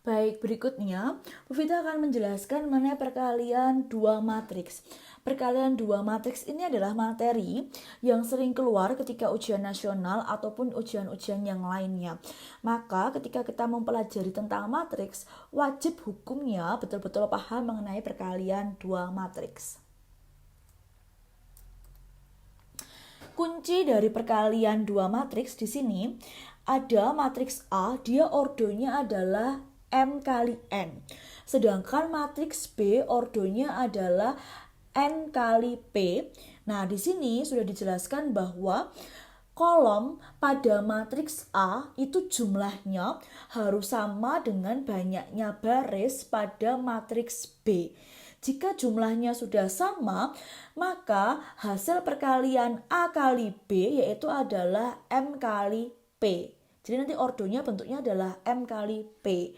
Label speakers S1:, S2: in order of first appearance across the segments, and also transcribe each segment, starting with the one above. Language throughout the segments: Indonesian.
S1: Baik, berikutnya Bu Vita akan menjelaskan mengenai perkalian dua matriks. Perkalian dua matriks ini adalah materi yang sering keluar ketika ujian nasional ataupun ujian-ujian yang lainnya. Maka ketika kita mempelajari tentang matriks, wajib hukumnya betul-betul paham mengenai perkalian dua matriks. Kunci dari perkalian dua matriks di sini ada matriks A, dia ordonya adalah M kali N. Sedangkan matriks B ordonya adalah N kali P. Nah, di sini sudah dijelaskan bahwa kolom pada matriks A itu jumlahnya harus sama dengan banyaknya baris pada matriks B. Jika jumlahnya sudah sama, maka hasil perkalian A kali B yaitu adalah M kali P. Jadi nanti ordonya bentuknya adalah M kali P.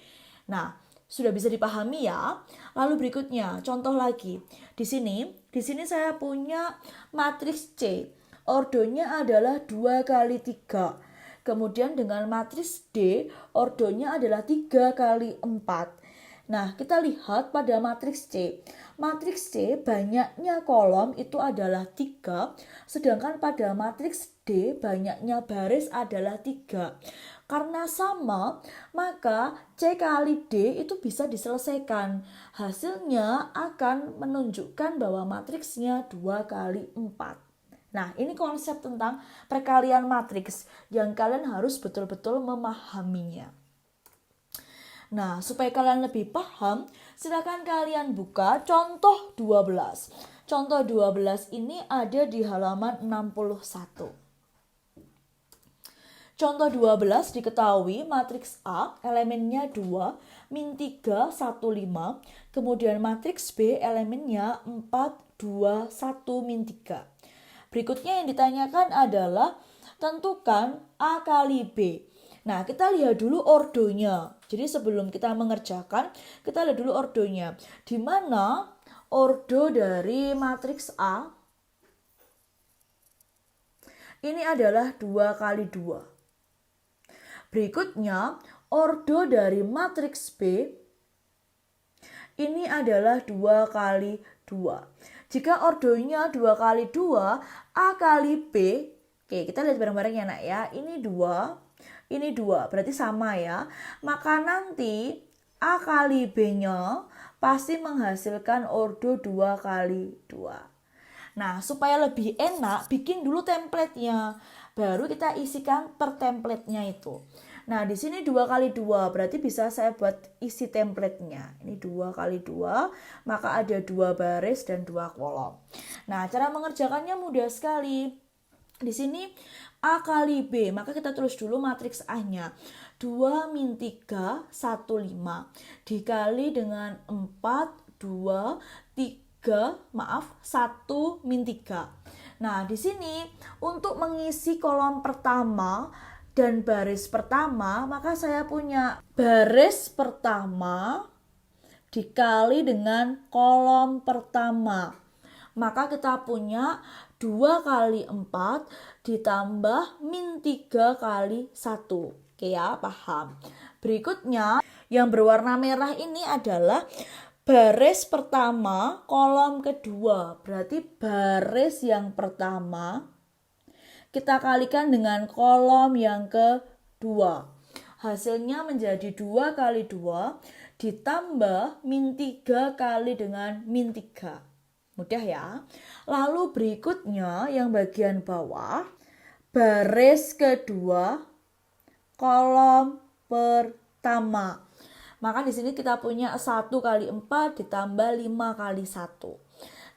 S1: Nah, sudah bisa dipahami ya. Lalu berikutnya, contoh lagi. Di sini saya punya matriks C. Ordonya adalah 2 kali 3. Kemudian dengan matriks D, ordonya adalah 3 kali 4. Nah, kita lihat pada matriks C. Matriks C banyaknya kolom itu adalah 3, sedangkan pada matriks D banyaknya baris adalah 3. Karena sama, maka C kali D itu bisa diselesaikan. Hasilnya akan menunjukkan bahwa matriksnya 2 kali 4. Nah, ini konsep tentang perkalian matriks yang kalian harus betul-betul memahaminya. Nah, supaya kalian lebih paham, silakan kalian buka contoh 12. Contoh 12 ini ada di halaman 61. Contoh 12 diketahui matriks A elemennya 2, min 3, 1, 5. Kemudian matriks B elemennya 4, 2, 1, min 3. Berikutnya yang ditanyakan adalah tentukan A kali B. Nah, kita lihat dulu ordonya. Jadi sebelum kita mengerjakan, kita lihat dulu ordonya. Di mana ordo dari matriks A ini adalah 2 kali 2. Berikutnya, ordo dari matriks B ini adalah 2 kali 2. Jika ordonya 2 kali 2, A kali B, oke, kita lihat bareng-bareng ya nak ya. Ini 2. Ini 2, berarti sama ya. Maka nanti A kali B-nya pasti menghasilkan ordo 2 kali 2. Nah, supaya lebih enak, bikin dulu template-nya. Baru kita isikan per template-nya itu. Nah, di sini 2 kali 2, berarti bisa saya buat isi template-nya. Ini 2 kali 2, maka ada 2 baris dan 2 kolom. Nah, cara mengerjakannya mudah sekali. Di sini A kali B, maka kita tulis dulu matriks A-nya. 2 min 3, 1, 5. Dikali dengan 4, 2, 3, 1 min 3. Nah, di sini untuk mengisi kolom pertama dan baris pertama, maka saya punya baris pertama dikali dengan kolom pertama. Maka kita punya 2 kali 4 ditambah min 3 kali 1. Oke ya, paham. Berikutnya, yang berwarna merah ini adalah baris pertama, kolom kedua. Berarti baris yang pertama kita kalikan dengan kolom yang kedua. Hasilnya menjadi 2 kali 2 ditambah min 3 kali dengan min 3. Mudah ya. Lalu berikutnya yang bagian bawah, baris kedua, kolom pertama. Maka di sini kita punya 1 kali 4 ditambah 5 kali 1.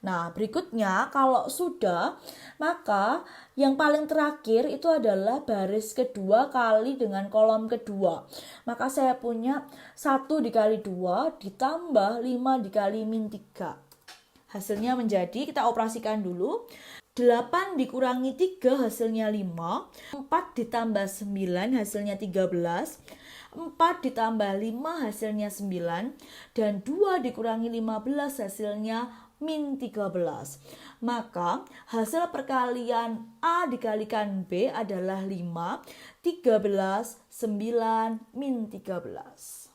S1: Nah, berikutnya kalau sudah, maka yang paling terakhir itu adalah baris kedua kali dengan kolom kedua. Maka saya punya 1 dikali 2 ditambah 5 dikali min 3. Hasilnya menjadi, kita operasikan dulu. 8 dikurangi 3 hasilnya 5. 4 ditambah 9 hasilnya 13. 4 ditambah 5 hasilnya 9. Dan 2 dikurangi 15 hasilnya min 13. Maka hasil perkalian A dikalikan B adalah 5. 13, 9, min 13.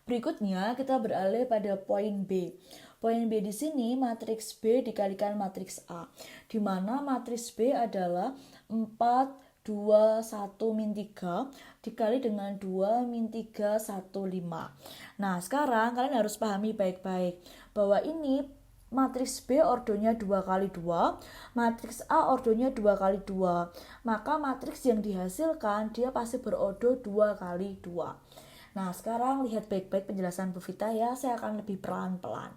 S1: Berikutnya kita beralih pada poin B. Poin B di sini matriks B dikalikan matriks A, di mana matriks B adalah 4, 2, 1, min 3 dikali dengan 2, min 3, 1, 5. Nah, sekarang kalian harus pahami baik-baik bahwa ini matriks B ordonya 2 kali 2, matriks A ordonya 2 kali 2. Maka matriks yang dihasilkan dia pasti berordo 2 kali 2. Nah, sekarang lihat baik-baik penjelasan Bu Vita ya, saya akan lebih pelan-pelan.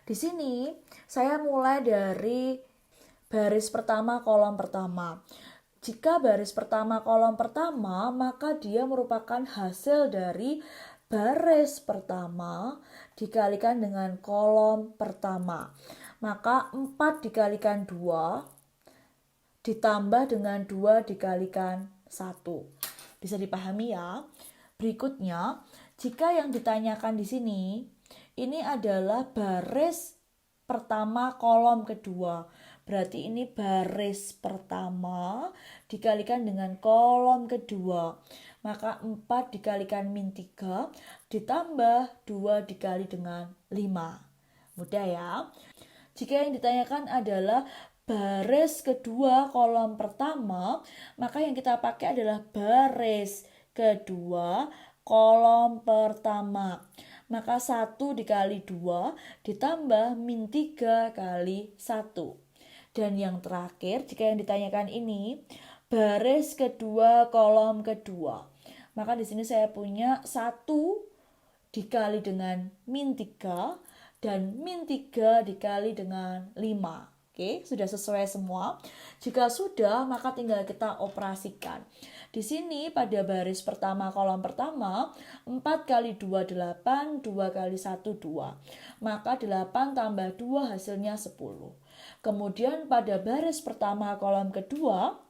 S1: Di sini saya mulai dari baris pertama kolom pertama. Jika baris pertama kolom pertama, maka dia merupakan hasil dari baris pertama dikalikan dengan kolom pertama. Maka 4 dikalikan 2 ditambah dengan 2 dikalikan 1. Bisa dipahami ya? Berikutnya, jika yang ditanyakan di sini ini adalah baris pertama kolom kedua. Berarti ini baris pertama dikalikan dengan kolom kedua. Maka 4 dikalikan min 3 ditambah 2 dikali dengan 5. Mudah ya? Jika yang ditanyakan adalah baris kedua kolom pertama, maka yang kita pakai adalah baris kedua kolom pertama. Maka 1 dikali 2 ditambah min 3 kali 1. Dan yang terakhir, jika yang ditanyakan ini baris kedua kolom kedua, maka di sini saya punya 1 dikali dengan min 3 dan min 3 dikali dengan 5. Oke, sudah sesuai semua. Jika sudah, maka tinggal kita operasikan. Di sini pada baris pertama kolom pertama, 4 kali 2 8, 2 kali 1 2. Maka 8 tambah 2 hasilnya 10. Kemudian pada baris pertama kolom kedua,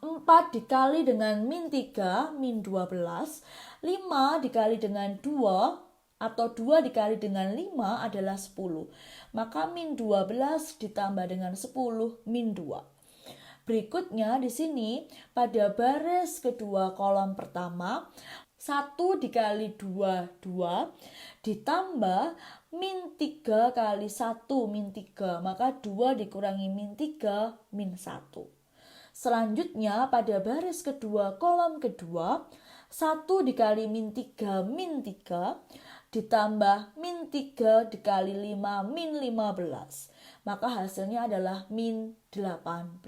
S1: 4 dikali dengan min 3, min 12. 5 dikali dengan 2 atau 2 dikali dengan 5 adalah 10. Maka min 12 ditambah dengan 10, min 2. Berikutnya di sini pada baris kedua kolom pertama, 1 dikali 2, 2 ditambah min 3 kali 1, min 3. Maka 2 dikurangi min 3, min 1. Selanjutnya pada baris kedua kolom kedua, 1 dikali min 3, min 3 ditambah min 3 dikali 5, min 15. Maka hasilnya adalah min 18.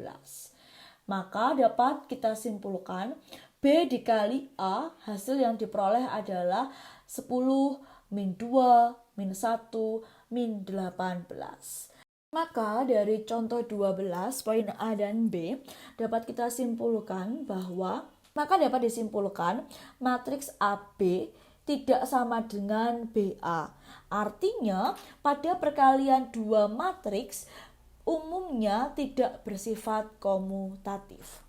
S1: Maka dapat kita simpulkan B dikali A, hasil yang diperoleh adalah 10, min 2, min 1, min 18. Maka dari contoh 12 poin A dan B dapat kita simpulkan bahwa dapat disimpulkan matriks AB tidak sama dengan BA. Artinya pada perkalian dua matriks umumnya tidak bersifat komutatif.